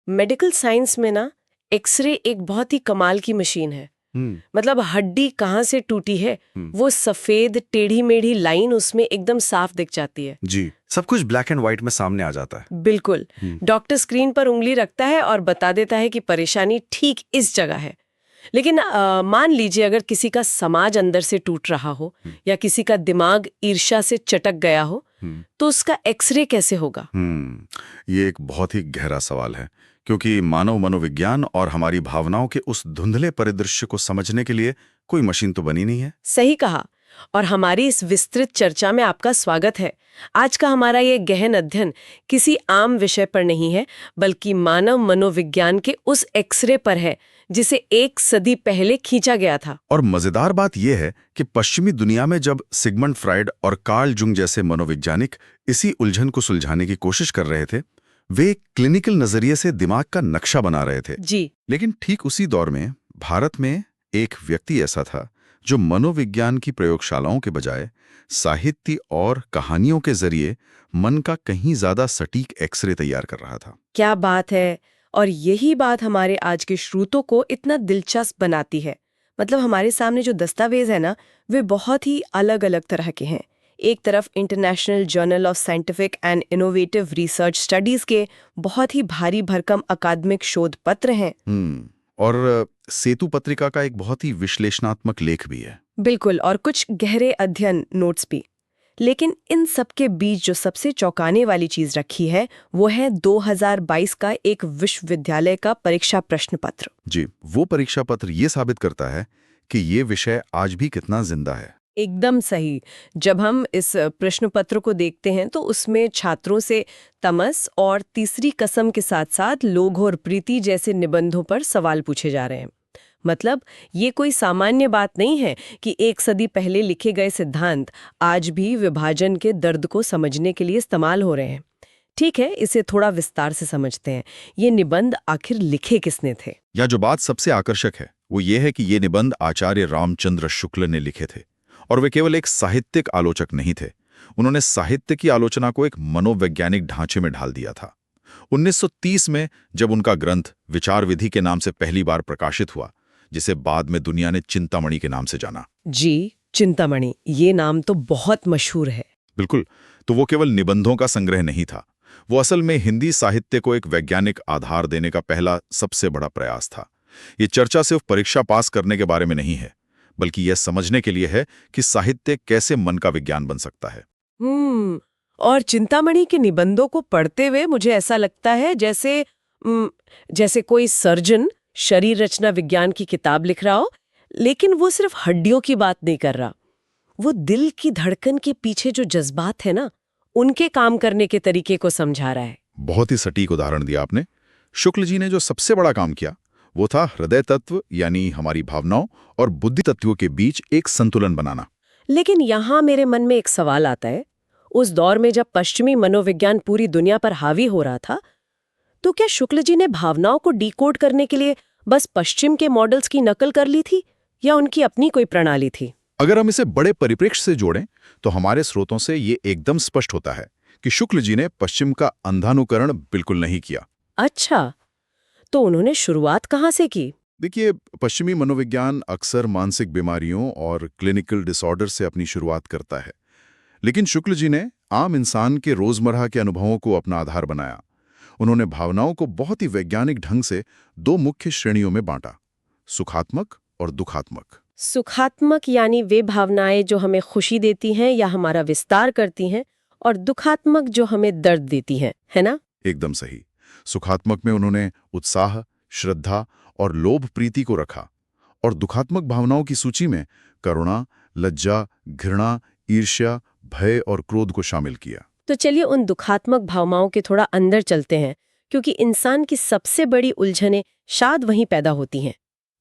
Medical science में ना x ray एक बहुत ही कमाल की मशीन है। मतलब हड्डी कहाँ से टूटी है वो सफेद टेढ़ी मेढ़ी लाइन उसमें एकदम साफ दिख जाती है। जी, सब कुछ ब्लैक एंड व्हाइट में सामने आ जाता है। बिल्कुल। डॉक्टर स्क्रीन पर उंगली रखता है और बता देता है कि परेशानी ठीक इस जगह है। लेकिन मान लीजिए अगर किसी का समाज अंदर से टूट रहा हो या किसी का दिमाग ईर्ष्या से चटक गया हो तो उसका एक्सरे कैसे होगा? ये एक बहुत ही गहरा सवाल है, क्योंकि मानव मनोविज्ञान और हमारी भावनाओं के उस धुंधले परिदृश्य को समझने के लिए कोई मशीन तो बनी नहीं है। सही कहा। और हमारी इस विस्तृत चर्चा में आपका स्वागत है। आज का हमारा ये गहन अध्ययन किसी आम विषय पर नहीं है, बल्कि मानव मनोविज्ञान के उस एक्सरे पर है जिसे 1 सदी पहले खींचा गया था। और मजेदार बात यह है कि पश्चिमी दुनिया में जब सिगमंड फ्राइड और कार्ल जुंग जैसे मनोवैज्ञानिक इसी उलझन को सुलझाने की कोशिश कर रहे थे, वे क्लिनिकल नजरिए से दिमाग का नक्शा बना रहे थे। जी। लेकिन ठीक उसी दौर में भारत में एक व्यक्ति ऐसा था जो मनोविज्ञान की प्रयोगशालाओं के बजाय साहित्य और कहानियों के जरिए मन का कहीं ज्यादा सटीक एक्सरे तैयार कर रहा था। क्या बात है। और यही बात हमारे आज के श्रोतों को इतना दिलचस्प बनाती है। मतलब हमारे सामने जो दस्तावेज है ना, वे बहुत ही अलग अलग तरह के हैं। एक तरफ international journal of scientific and innovative research studies के बहुत ही भारी भरकम अकादमिक शोध पत्र हैं। और सेतु पत्रिका का एक बहुत ही विश्लेषणात्मक लेख भी है। बिल्कुल। और कुछ गहरे अध्ययन नोट्स भी। लेकिन इन सब के बीच जो सबसे चौंकाने वाली चीज रखी है वो है 2022 का एक विश्वविद्यालय का परीक्षा प्रश्न पत्र। जी, वो परीक्षा पत्र ये साबित करता है कि ये विषय आज भी कितना जिंदा है। एकदम सही। जब हम इस प्रश्न पत्र को देखते हैं तो उसमें छात्रों से तमस और तीसरी कसम के साथ साथ लोभ और प्रीति जैसे निबंधों पर सवाल पूछे जा रहे हैं। मतलब ये कोई सामान्य बात नहीं है कि 1 सदी पहले लिखे गए सिद्धांत आज भी विभाजन के दर्द को समझने के लिए इस्तेमाल हो रहे हैं। ठीक है, इसे थोड़ा विस्तार से समझते हैं। ये निबंध आखिर लिखे किसने थे? या जो बात सबसे आकर्षक है वो ये है कि ये निबंध आचार्य रामचंद्र शुक्ल ने लिखे थे। और वे केवल एक साहित्यिक आलोचक नहीं थे, उन्होंने साहित्य की आलोचना को एक मनोवैज्ञानिक ढांचे में ढाल दिया था। 1930 में जब उनका ग्रंथ विचार विधि के नाम से पहली बार प्रकाशित हुआ, जिसे बाद में दुनिया ने चिंतामणि के नाम से जाना। जी, चिंतामणि, ये नाम तो बहुत मशहूर है। बिल्कुल। तो वो केवल निबंधों का संग्रह नहीं था, वो असल में हिंदी साहित्य को एक वैज्ञानिक आधार देने का पहला सबसे बड़ा प्रयास था। ये चर्चा सिर्फ परीक्षा पास करने के बारे में नहीं है, बल्कि यह समझने के लिए है कि साहित्य कैसे मन का विज्ञान बन सकता है। और चिंतामणि के निबंधों को पढ़ते हुए मुझे ऐसा लगता है जैसे कोई सर्जन शरीर रचना विज्ञान की किताब लिख रहा हो, लेकिन वो सिर्फ हड्डियों की बात नहीं कर रहा। वो दिल की धड़कन के पीछे जो जज्बात है ना, उनके काम करने के तरीके को समझा रहा है। बहुत ही सटीक उदाहरण दिया आपने। शुक्ल जी ने जो सबसे बड़ा काम किया वो था हृदय तत्व, यानी हमारी भावनाओं और बुद्धि तत्वों के बीच एक संतुलन बनाना। लेकिन यहाँ मेरे मन में एक सवाल आता है, उस दौर में जब पश्चिमी मनोविज्ञान पूरी दुनिया पर हावी हो रहा था, तो क्या शुक्ल जी ने भावनाओं को डिकोड करने के लिए बस पश्चिम के मॉडल्स की नकल कर ली थी या उनकी अपनी कोई प्रणाली थी? अगर हम इसे बड़े परिप्रेक्ष्य से जोड़ें तो हमारे स्रोतों से ये एकदम स्पष्ट होता है कि शुक्ल जी ने पश्चिम का अंधानुकरण बिल्कुल नहीं किया। अच्छा, तो उन्होंने शुरुआत कहाँ से की? देखिए, पश्चिमी मनोविज्ञान अक्सर मानसिक बीमारियों और क्लिनिकल डिसऑर्डर से अपनी शुरुआत करता है, लेकिन शुक्ल जी ने आम इंसान के रोजमर्रा के अनुभवों को अपना आधार बनाया। उन्होंने भावनाओं को बहुत ही वैज्ञानिक ढंग से 2 मुख्य श्रेणियों में बांटा, सुखात्मक और दुखात्मक। सुखात्मक यानी वे भावनाएं जो हमें खुशी देती हैं या हमारा विस्तार करती हैं, और दुखात्मक जो हमें दर्द देती हैं, है ना? एकदम सही। सुखात्मक में उन्होंने उत्साह, श्रद्धा और लोभ प्रीति को रखा, और दुखात्मक भावनाओं की सूची में करुणा, लज्जा, घृणा, ईर्ष्या, भय और क्रोध को शामिल किया। तो चलिए उन दुखात्मक भावनाओं के थोड़ा अंदर चलते हैं, क्योंकि इंसान की सबसे बड़ी उलझनें शायद वहीं पैदा होती हैं।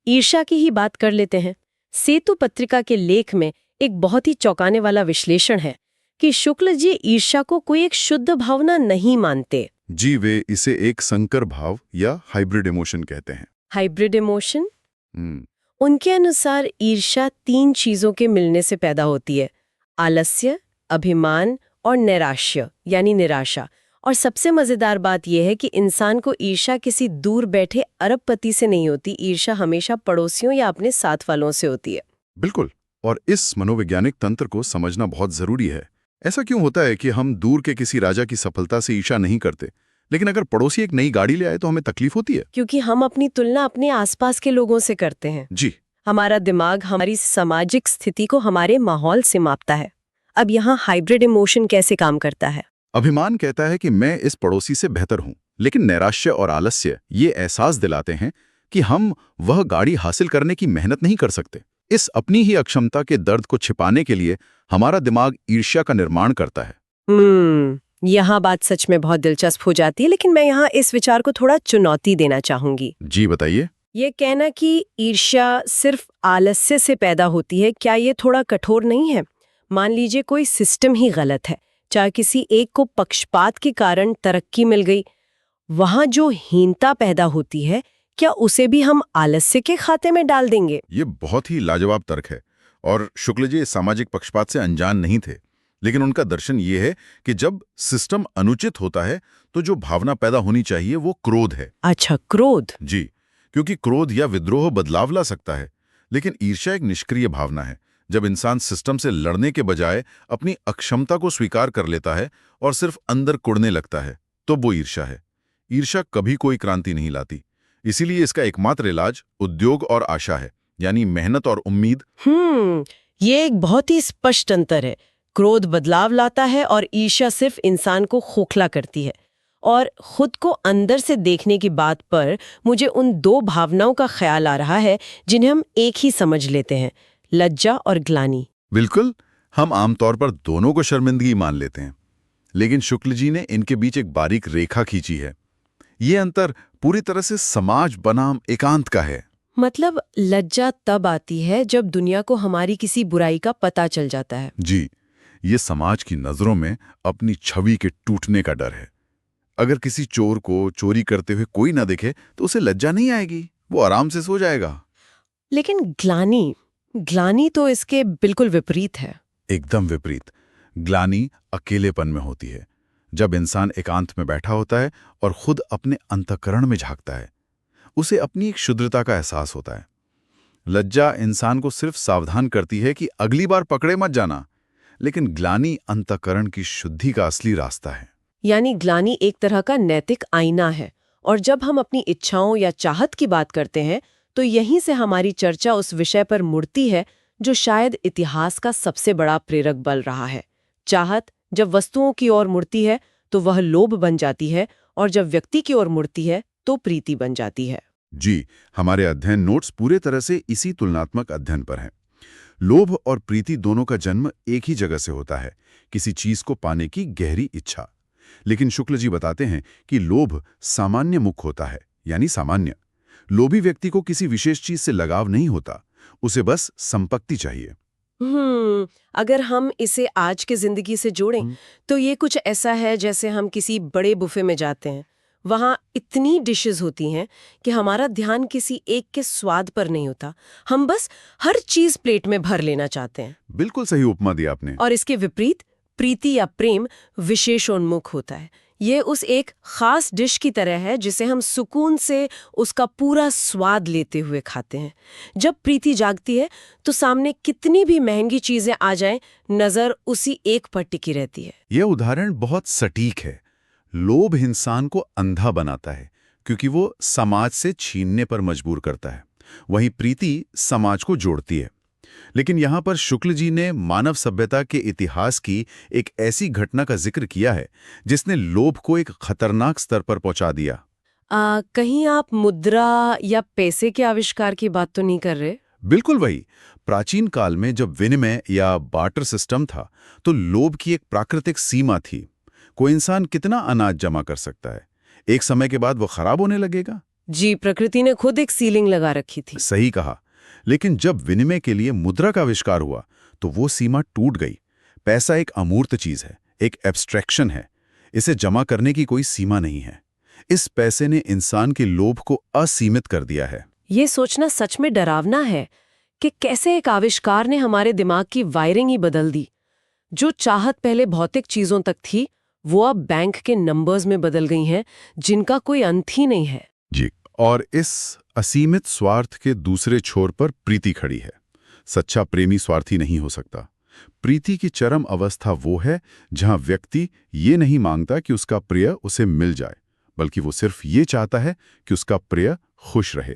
ईर्ष्या की ही बात कर लेते हैं। सेतु पत्रिका के लेख में एक बहुत ही चौंकाने वाला विश्लेषण है कि शुक्ल जी ईर्ष्या को कोई एक शुद्ध भावना नहीं मानते। जी, वे इसे एक संकर भाव या हाइब्रिड इमोशन कहते हैं। Hybrid emotion? उनके अनुसार ईर्ष्या 3 चीजों के मिलने से पैदा होती है, आलस्य, अभिमान और नैराश्य यानी निराशा। और सबसे मजेदार बात यह है कि इंसान को ईर्ष्या किसी दूर बैठे अरबपति से नहीं होती, ईर्ष्या हमेशा पड़ोसियों या अपने साथ वालों से होती है। बिल्कुल। और इस मनोवैज्ञानिक तंत्र को समझना बहुत जरूरी है। ऐसा क्यों होता है कि हम दूर के किसी राजा की सफलता से ईर्ष्या नहीं करते, लेकिन अगर पड़ोसी एक नई गाड़ी ले आए तो हमें तकलीफ होती है? क्योंकि हम अपनी तुलना अपने आसपास के लोगों से करते हैं। जी। हमारा दिमाग हमारी सामाजिक स्थिति को हमारे माहौल से मापता है। अब यहाँ हाइब्रिड इमोशन कैसे काम करता है? अभिमान कहता है कि मैं इस पड़ोसी से बेहतर हूं, लेकिन नैराश्य और आलस्य ये एहसास दिलाते हैं कि हम वह गाड़ी हासिल करने की मेहनत नहीं कर सकते। इस अपनी ही अक्षमता के दर्द को छिपाने के लिए हमारा दिमाग ईर्ष्या का निर्माण करता है। यहाँ बात सच में बहुत दिलचस्प हो जाती है, लेकिन मैं यहाँ इस विचार को थोड़ा चुनौती देना चाहूंगी। जी बताइए। ये कहना कि ईर्ष्या सिर्फ आलस्य से पैदा होती है, क्या ये थोड़ा कठोर नहीं है? मान लीजिए कोई सिस्टम ही गलत है, चाहे किसी एक को पक्षपात के कारण तरक्की मिल गई, वहां जो हीनता पैदा होती है, क्या उसे भी हम आलस्य के खाते में डाल देंगे? ये बहुत ही लाजवाब तर्क है और शुक्ल जी इस सामाजिक पक्षपात से अनजान नहीं थे। लेकिन उनका दर्शन ये है कि जब सिस्टम अनुचित होता है तो जो भावना पैदा होनी चाहिए वो क्रोध है। अच्छा, क्रोध। जी, क्योंकि क्रोध या विद्रोह बदलाव ला सकता है, लेकिन ईर्ष्या एक निष्क्रिय भावना है। जब इंसान सिस्टम से लड़ने के बजाय अपनी अक्षमता को स्वीकार कर लेता है और सिर्फ अंदर कुड़ने लगता है, तो वो ईर्ष्या है। ईर्ष्या कभी कोई क्रांति नहीं लाती। इसीलिए इसका एकमात्र इलाज उद्योग और आशा है, यानी मेहनत और उम्मीद। ये एक बहुत ही स्पष्ट अंतर है। क्रोध बदलाव लाता है और ईर्ष्या सिर्फ इंसान को खोखला करती है। और खुद को अंदर से देखने की बात पर मुझे उन दो भावनाओं का ख्याल आ रहा है जिन्हें हम एक ही समझ लेते हैं, लज्जा और ग्लानि। बिल्कुल, हम आमतौर पर दोनों को शर्मिंदगी मान लेते हैं, लेकिन शुक्ल जी ने इनके बीच एक बारीक रेखा खींची है। ये अंतर पूरी तरह से समाज बनाम एकांत का है। मतलब लज्जा तब आती है जब दुनिया को हमारी किसी बुराई का पता चल जाता है। जी, ये समाज की नजरों में अपनी छवि के टूटने का डर है। अगर किसी चोर को चोरी करते हुए कोई ना देखे तो उसे लज्जा नहीं आएगी, वो आराम से सो जाएगा। लेकिन ग्लानि तो इसके बिल्कुल विपरीत है। एकदम विपरीत। ग्लानि अकेलेपन में होती है, जब इंसान एकांत में बैठा होता है और खुद अपने अंतःकरण में झांकता है। उसे अपनी एक क्षुद्रता का एहसास होता है। लज्जा इंसान को सिर्फ सावधान करती है कि अगली बार पकड़े मत जाना, लेकिन ग्लानि अंतःकरण की शुद्धि का असली रास्ता है। यानी ग्लानि एक तरह का नैतिक आईना है, और जब हम अपनी इच्छाओं या चाहत की बात करते हैं तो यहीं से हमारी चर्चा उस विषय पर मुड़ती है जो शायद इतिहास का सबसे बड़ा प्रेरक बल रहा है। चाहत जब वस्तुओं की ओर मुड़ती है तो वह लोभ बन जाती है, और जब व्यक्ति की ओर मुड़ती है तो प्रीति बन जाती है। जी, हमारे अध्ययन नोट्स पूरे तरह से इसी तुलनात्मक अध्ययन पर हैं। लोभ और प्रीति दोनों का जन्म एक ही जगह से होता है, किसी चीज को पाने की गहरी इच्छा। लेकिन शुक्ल जी बताते हैं कि लोभ सामान्य मुख होता है, यानी सामान्य। लोभी व्यक्ति को किसी विशेष चीज से लगाव नहीं होता, उसे बस संपत्ति चाहिए। अगर हम इसे आज की जिंदगी से जोड़ें तो ये कुछ ऐसा है जैसे हम किसी बड़े बुफे में जाते हैं। वहाँ इतनी डिशेस होती हैं कि हमारा ध्यान किसी एक के स्वाद पर नहीं होता, हम बस हर चीज प्लेट में भर लेना चाहते हैं। बिल्कुल सही उपमा दिया आपने। और इसके विपरीत प्रीति या प्रेम विशेषोन्मुख होता है। ये उस एक खास डिश की तरह है जिसे हम सुकून से उसका पूरा स्वाद लेते हुए खाते हैं। जब प्रीति जागती है तो सामने कितनी भी महंगी चीजें आ जाएं, नजर उसी एक पर टिकी रहती है। यह उदाहरण बहुत सटीक है। लोभ इंसान को अंधा बनाता है क्योंकि वो समाज से छीनने पर मजबूर करता है, वहीं प्रीति समाज को जोड़ती है। लेकिन यहाँ पर शुक्ल जी ने मानव सभ्यता के इतिहास की एक ऐसी घटना का जिक्र किया है जिसने लोभ को एक खतरनाक स्तर पर पहुंचा दिया। कहीं आप मुद्रा या पैसे के आविष्कार की बात तो नहीं कर रहे? बिल्कुल वही। प्राचीन काल में जब विनिमय या बार्टर सिस्टम था तो लोभ की एक प्राकृतिक सीमा थी। कोई इंसान कितना अनाज जमा कर सकता है, एक समय के बाद वो खराब होने लगेगा। जी, प्रकृति ने खुद एक सीलिंग लगा रखी थी। सही कहा। लेकिन जब विनिमय के लिए मुद्रा का आविष्कार हुआ तो वो सीमा टूट गई। पैसा एक अमूर्त चीज है, एक एब्स्ट्रैक्शन है। इसे जमा करने की कोई सीमा नहीं है। इस पैसे ने इंसान के लोभ को असीमित कर दिया है। ये सोचना सच में डरावना है कि कैसे एक आविष्कार ने हमारे दिमाग की वायरिंग ही बदल दी। जो चाहत पहले भौतिक चीजों तक थी, वो अब बैंक के नंबर्स में बदल गई हैं, जिनका कोई अंत ही नहीं है। जी, और इस असीमित स्वार्थ के दूसरे छोर पर प्रीति खड़ी है। सच्चा प्रेमी स्वार्थी नहीं हो सकता। प्रीति की चरम अवस्था वो है जहां व्यक्ति ये नहीं मांगता कि उसका प्रिय उसे मिल जाए, बल्कि वो सिर्फ ये चाहता है कि उसका प्रिय खुश रहे।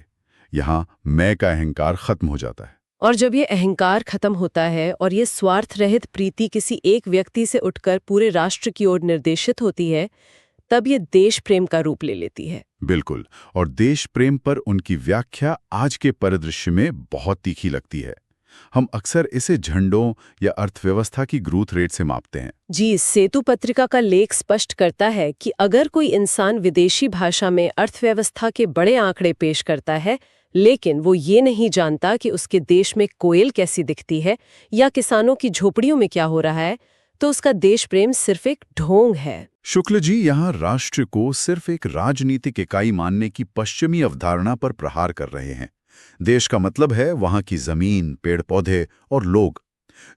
यहां मैं का अहंकार खत्म हो जाता है। और जब ये अहंकार खत्म होता है और ये स्वार्थ रहित प्रीति किसी एक व्यक्ति से उठकर पूरे राष्ट्र की ओर निर्देशित होती है, तब ये देश प्रेम का रूप ले लेती है। बिल्कुल, और देश प्रेम पर उनकी व्याख्या आज के परिदृश्य में बहुत तीखी लगती है। हम अक्सर इसे झंडों या अर्थव्यवस्था की ग्रोथ रेट से मापते हैं। जी, सेतु पत्रिका का लेख स्पष्ट करता है कि अगर कोई इंसान विदेशी भाषा में अर्थव्यवस्था के बड़े आंकड़े पेश करता है, लेकिन वो ये नहीं जानता कि उसके देश में कोयल कैसी दिखती है या किसानों की झोपड़ियों में क्या हो रहा है, तो उसका देश प्रेम सिर्फ एक ढोंग है। शुक्ल जी यहाँ राष्ट्र को सिर्फ एक राजनीतिक इकाई मानने की पश्चिमी अवधारणा पर प्रहार कर रहे हैं। देश का मतलब है वहां की जमीन, पेड़ पौधे और लोग।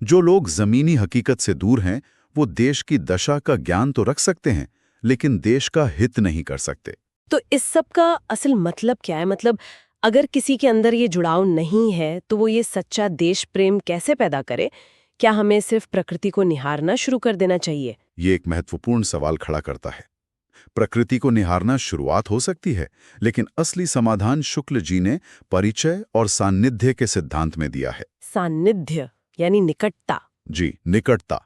जो लोग जमीनी हकीकत से दूर हैं, वो देश की दशा का ज्ञान तो रख सकते हैं, लेकिन देश का हित नहीं कर सकते। तो इस सब का असल मतलब क्या है? मतलब अगर किसी के अंदर ये जुड़ाव नहीं है, तो वो ये सच्चा देश प्रेम कैसे पैदा करे? क्या हमें सिर्फ प्रकृति को निहारना शुरू कर देना चाहिए? ये एक महत्वपूर्ण सवाल खड़ा करता है। प्रकृति को निहारना शुरुआत हो सकती है, लेकिन असली समाधान शुक्ल जी ने परिचय और सान्निध्य के सिद्धांत में दिया है। सान्निध्य यानी निकटता। जी, निकटता।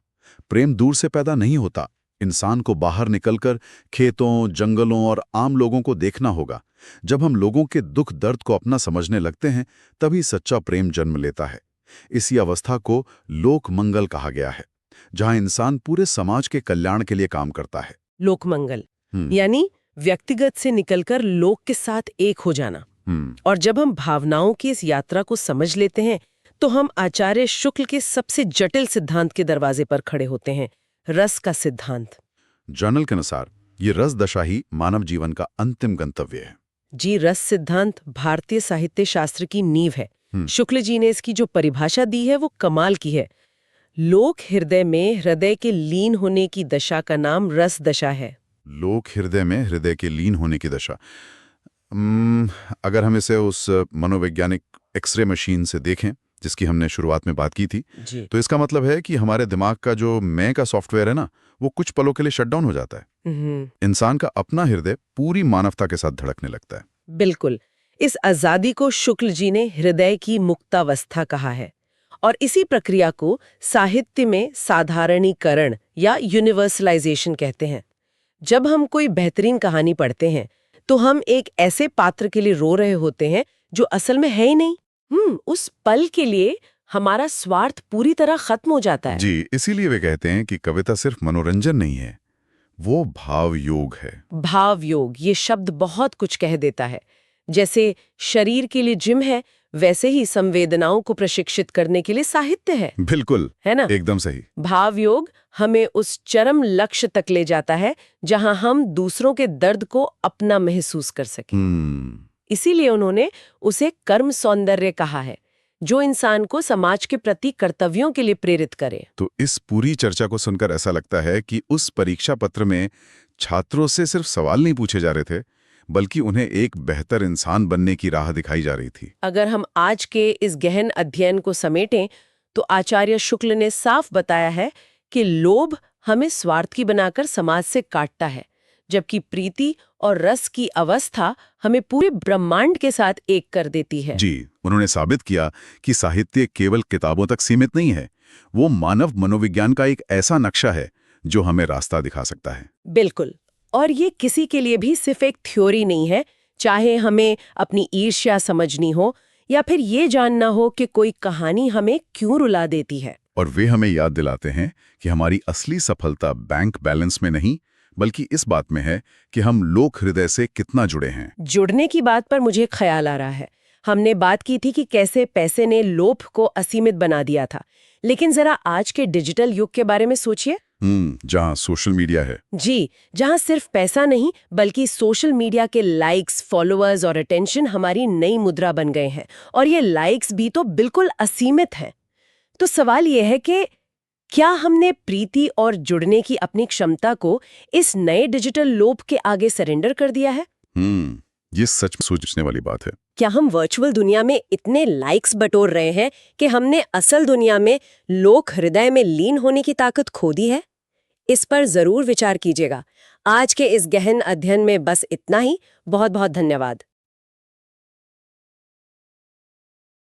प्रेम दूर से पैदा नहीं होता। इंसान को बाहर निकलकर खेतों, जंगलों और आम लोगों को देखना होगा। जब हम लोगों के दुख दर्द को अपना समझने लगते हैं, तभी सच्चा प्रेम जन्म लेता है। इसी अवस्था को लोक मंगल कहा गया है, जहां इंसान पूरे समाज के कल्याण के लिए काम करता है। लोकमंगल यानी व्यक्तिगत से निकलकर लोक के साथ एक हो जाना। और जब हम भावनाओं की इस यात्रा को समझ लेते हैं, तो हम आचार्य शुक्ल के सबसे जटिल सिद्धांत के दरवाजे पर खड़े होते हैं, रस का सिद्धांत। जर्नल के अनुसार ये रस दशा ही मानव जीवन का अंतिम गंतव्य है। जी, रस सिद्धांत भारतीय साहित्य शास्त्र की नींव है। शुक्ल जी ने इसकी जो परिभाषा दी है वो कमाल की है। लोक हृदय में हृदय के लीन होने की दशा का नाम रस दशा है। लोक हृदय में हृदय के लीन होने की दशा। अगर हम इसे उस मनोवैज्ञानिक एक्सरे मशीन से देखें जिसकी हमने शुरुआत में बात की थी, तो इसका मतलब है कि हमारे दिमाग का जो मैं का सॉफ्टवेयर है ना, वो कुछ पलों के लिए शटडाउन हो जाता है। इंसान का अपना हृदय पूरी मानवता के साथ धड़कने लगता है। बिल्कुल। इस आजादी को शुक्ल जी ने हृदय की मुक्तावस्था कहा है, और इसी प्रक्रिया को साहित्य में साधारणीकरण या यूनिवर्सलाइजेशन कहते हैं। जब हम कोई बेहतरीन कहानी पढ़ते हैं, तो हम एक ऐसे पात्र के लिए रो रहे होते हैं जो असल में है ही नहीं। उस पल के लिए हमारा स्वार्थ पूरी तरह खत्म हो जाता है। जी, इसीलिए वे कहते हैं कि कविता सिर्फ मनोरंजन नहीं है, वो भाव योग है। भाव योग, ये शब्द बहुत कुछ कह देता है। जैसे शरीर के लिए जिम है, वैसे ही संवेदनाओं को प्रशिक्षित करने के लिए साहित्य है। बिल्कुल, है ना? एकदम सही। भाव योग हमें उस चरम लक्ष्य तक ले जाता है जहां हम दूसरों के दर्द को अपना महसूस कर सकें। इसीलिए उन्होंने उसे कर्म सौंदर्य कहा है, जो इंसान को समाज के प्रति कर्तव्यों के लिए प्रेरित करे। तो इस पूरी चर्चा को सुनकर ऐसा लगता है कि उस परीक्षा पत्र में छात्रों से सिर्फ सवाल नहीं पूछे जा रहे थे, बल्कि उन्हें एक बेहतर इंसान बनने की राह दिखाई जा रही थी। अगर हम आज के इस गहन अध्ययन को समेटें, तो आचार्य शुक्ल ने साफ बताया है कि लोभ हमें स्वार्थी बनाकर समाज से काटता है, जबकि प्रीति और रस की अवस्था हमें पूरे ब्रह्मांड के साथ एक कर देती है। जी, उन्होंने साबित किया कि साहित्य केवल किताबों तक सीमित नहीं है, वो मानव मनोविज्ञान का एक ऐसा नक्शा है जो हमें रास्ता दिखा सकता है। बिल्कुल, और ये किसी के लिए भी सिर्फ एक थ्योरी नहीं है, चाहे हमें अपनी ईर्ष्या समझनी हो या फिर ये जानना हो कि कोई कहानी हमें क्यों रुला देती है। और वे हमें याद दिलाते हैं कि हमारी असली सफलता बैंक बैलेंस में नहीं, बल्कि इस बात में है कि हम लोक हृदय से कितना जुड़े हैं। जुड़ने की बात पर मुझे ख्याल आ रहा है, हमने बात की थी कि कैसे पैसे ने लोभ को असीमित बना दिया था, लेकिन जरा आज के डिजिटल युग के बारे में सोचिए। जहां सोशल मीडिया है। जी, जहां सिर्फ पैसा नहीं, बल्कि सोशल मीडिया के लाइक्स, फॉलोअर्स और अटेंशन हमारी नई मुद्रा बन गए हैं, और ये लाइक्स भी तो बिल्कुल असीमित हैं। तो सवाल ये है कि क्या हमने प्रीति और जुड़ने की अपनी क्षमता को इस नए डिजिटल लोभ के आगे सरेंडर कर दिया है? ये सच में सोचने वाली बात है। क्या हम वर्चुअल दुनिया में इतने लाइक्स बटोर रहे हैं कि हमने असल दुनिया में लोक हृदय में लीन होने की ताकत खो दी है? इस पर जरूर विचार कीजिएगा। आज के इस गहन अध्ययन में बस इतना ही। बहुत बहुत धन्यवाद।